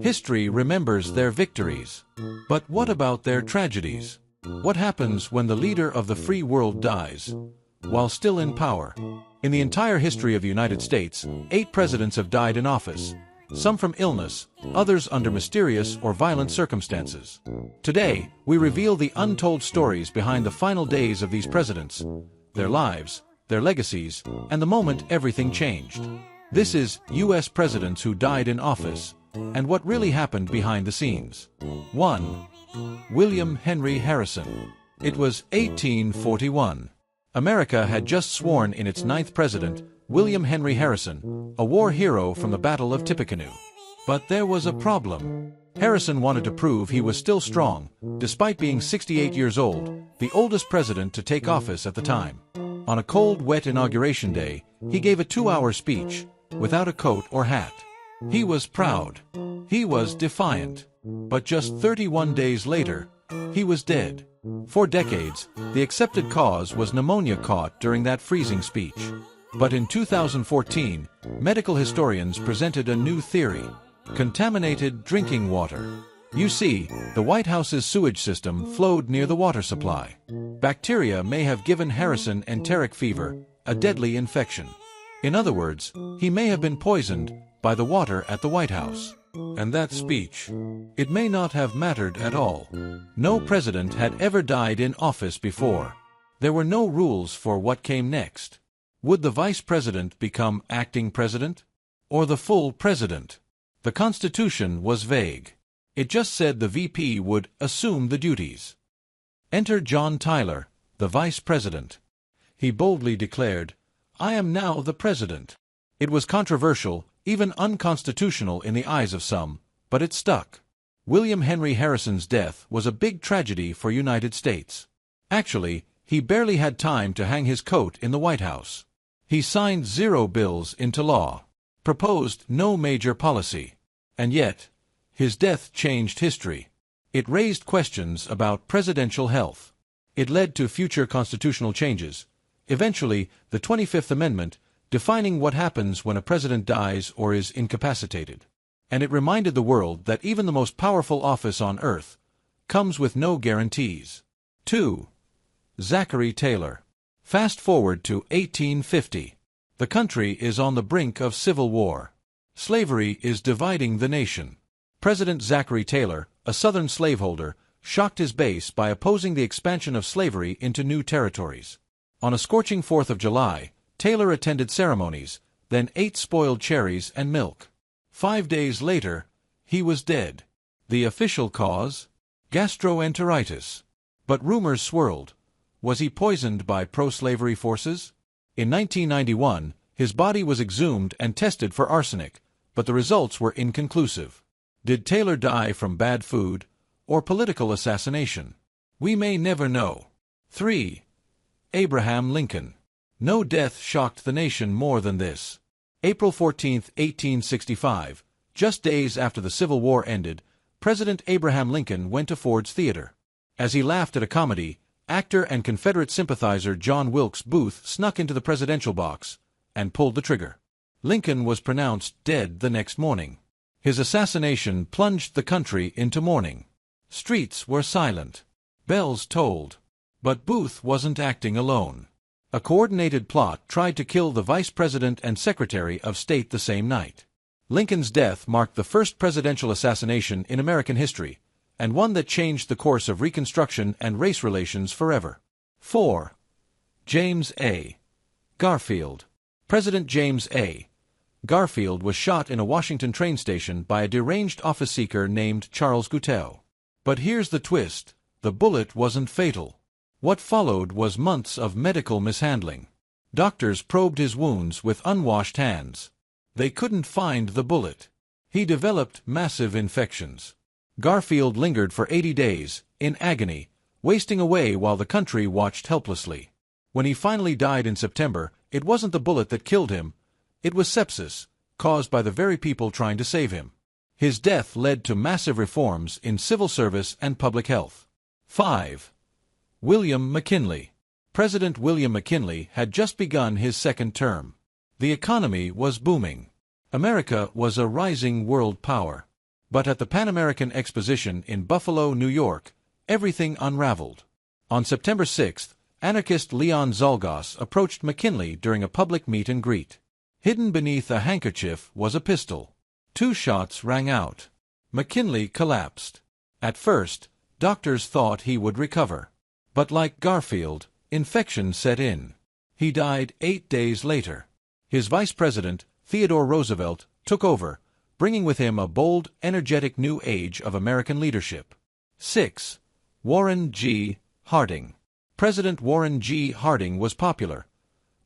History remembers their victories. But what about their tragedies? What happens when the leader of the free world dies while still in power? In the entire history of the United States, 8 presidents have died in office, some from illness, others under mysterious or violent circumstances. Today, we reveal the untold stories behind the final days of these presidents, their lives, their legacies, and the moment everything changed. This is U.S. Presidents Who Died in Office, and what really happened behind the scenes. 1. William Henry Harrison. It was 1841. America had just sworn in its 9th president, William Henry Harrison, a war hero from the Battle of Tippecanoe. But there was a problem. Harrison wanted to prove he was still strong, despite being 68 years old, the oldest president to take office at the time. On a cold, wet inauguration day, he gave a 2-hour speech, without a coat or hat. He was proud. He was defiant. But just 31 days later, he was dead. For decades, the accepted cause was pneumonia caught during that freezing speech. But in 2014, medical historians presented a new theory: contaminated drinking water. You see, the White House's sewage system flowed near the water supply. Bacteria may have given Harrison enteric fever, a deadly infection. In other words, he may have been poisoned by the water at the White House. And that speech, it may not have mattered at all. No president had ever died in office before. There were no rules for what came next. Would the vice president become acting president? Or the full president? The Constitution was vague. It just said the VP would assume the duties. Enter John Tyler, the vice president. He boldly declared, "I am now the president." It was controversial, even unconstitutional in the eyes of some, but it stuck. William Henry Harrison's death was a big tragedy for United States. Actually, he barely had time to hang his coat in the White House. He signed 0 bills into law, proposed no major policy. And yet, his death changed history. It raised questions about presidential health. It led to future constitutional changes. Eventually, the 25th Amendment, defining what happens when a president dies or is incapacitated. And it reminded the world that even the most powerful office on earth comes with no guarantees. 2. Zachary Taylor. Fast forward to 1850. The country is on the brink of civil war. Slavery is dividing the nation. President Zachary Taylor, a Southern slaveholder, shocked his base by opposing the expansion of slavery into new territories. On a scorching 4th of July, Taylor attended ceremonies, then ate spoiled cherries and milk. 5 days later, he was dead. The official cause? Gastroenteritis. But rumors swirled. Was he poisoned by pro-slavery forces? In 1991, his body was exhumed and tested for arsenic, but the results were inconclusive. Did Taylor die from bad food or political assassination? We may never know. 3. Abraham Lincoln. No death shocked the nation more than this. April 14, 1865, just days after the Civil War ended, President Abraham Lincoln went to Ford's Theater. As he laughed at a comedy, actor and Confederate sympathizer John Wilkes Booth snuck into the presidential box and pulled the trigger. Lincoln was pronounced dead the next morning. His assassination plunged the country into mourning. Streets were silent. Bells tolled. But Booth wasn't acting alone. A coordinated plot tried to kill the Vice President and Secretary of State the same night. Lincoln's death marked the first presidential assassination in American history, and one that changed the course of Reconstruction and race relations forever. 4. James A. Garfield. President James A. Garfield was shot in a Washington train station by a deranged office seeker named Charles Guiteau. But here's the twist: the bullet wasn't fatal. What followed was months of medical mishandling. Doctors probed his wounds with unwashed hands. They couldn't find the bullet. He developed massive infections. Garfield lingered for 80 days, in agony, wasting away while the country watched helplessly. When he finally died in September, it wasn't the bullet that killed him. It was sepsis, caused by the very people trying to save him. His death led to massive reforms in civil service and public health. 5. William McKinley. President William McKinley had just begun his second term. The economy was booming. America was a rising world power. But at the Pan American Exposition in Buffalo, New York, everything unraveled. On September 6th, anarchist Leon Zalgas approached McKinley during a public meet and greet. Hidden beneath a handkerchief was a pistol. 2 shots rang out. McKinley collapsed. At first, doctors thought he would recover. But like Garfield, infection set in. He died 8 days later. His vice president, Theodore Roosevelt, took over, bringing with him a bold, energetic new age of American leadership. 6. Warren G. Harding. President Warren G. Harding was popular,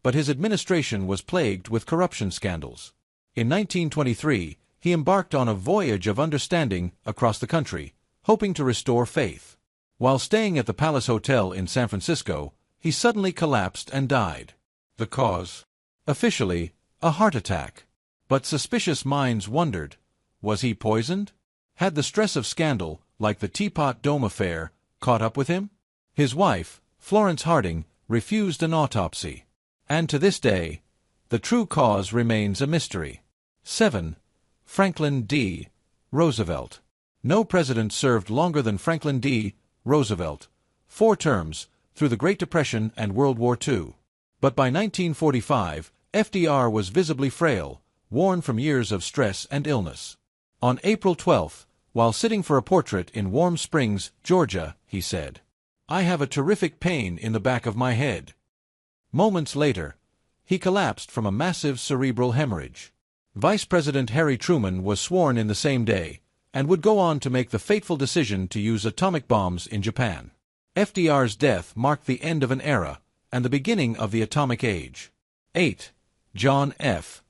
but his administration was plagued with corruption scandals. In 1923, he embarked on a voyage of understanding across the country, hoping to restore faith. While staying at the Palace Hotel in San Francisco, he suddenly collapsed and died. The cause? Officially, a heart attack. But suspicious minds wondered, was he poisoned? Had the stress of scandal, like the Teapot Dome affair, caught up with him? His wife, Florence Harding, refused an autopsy. And to this day, the true cause remains a mystery. 7. Franklin D. Roosevelt. No president served longer than Franklin D. Roosevelt, 4 terms, through the Great Depression and World War II. But by 1945, FDR was visibly frail, worn from years of stress and illness. On April 12, while sitting for a portrait in Warm Springs, Georgia, he said, "I have a terrific pain in the back of my head." Moments later, he collapsed from a massive cerebral hemorrhage. Vice President Harry Truman was sworn in the same day, and would go on to make the fateful decision to use atomic bombs in Japan. FDR's death marked the end of an era, and the beginning of the atomic age. 8. John F.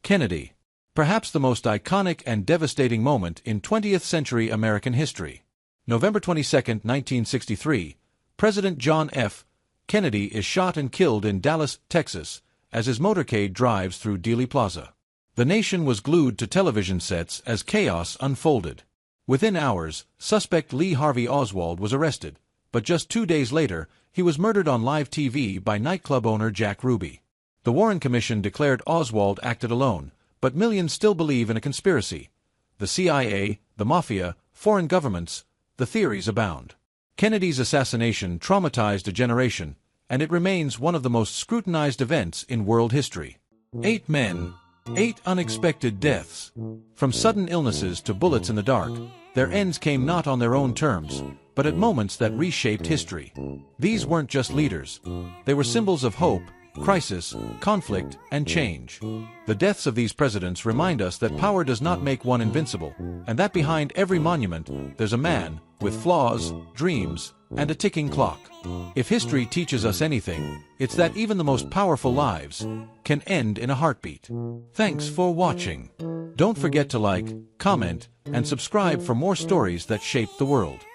Kennedy. Perhaps the most iconic and devastating moment in 20th century American history. November 22, 1963, President John F. Kennedy is shot and killed in Dallas, Texas, as his motorcade drives through Dealey Plaza. The nation was glued to television sets as chaos unfolded. Within hours, suspect Lee Harvey Oswald was arrested, but just 2 days later, he was murdered on live TV by nightclub owner Jack Ruby. The Warren Commission declared Oswald acted alone, but millions still believe in a conspiracy. The CIA, the Mafia, foreign governments, the theories abound. Kennedy's assassination traumatized a generation, and it remains one of the most scrutinized events in world history. 8 men, 8 unexpected deaths. From sudden illnesses to bullets in the dark, their ends came not on their own terms, but at moments that reshaped history. These weren't just leaders. They were symbols of hope, crisis, conflict, and change. The deaths of these presidents remind us that power does not make one invincible, and that behind every monument, there's a man with flaws, dreams, and a ticking clock. If history teaches us anything, it's that even the most powerful lives can end in a heartbeat. Thanks for watching. Don't forget to like, comment, and subscribe for more stories that shape the world.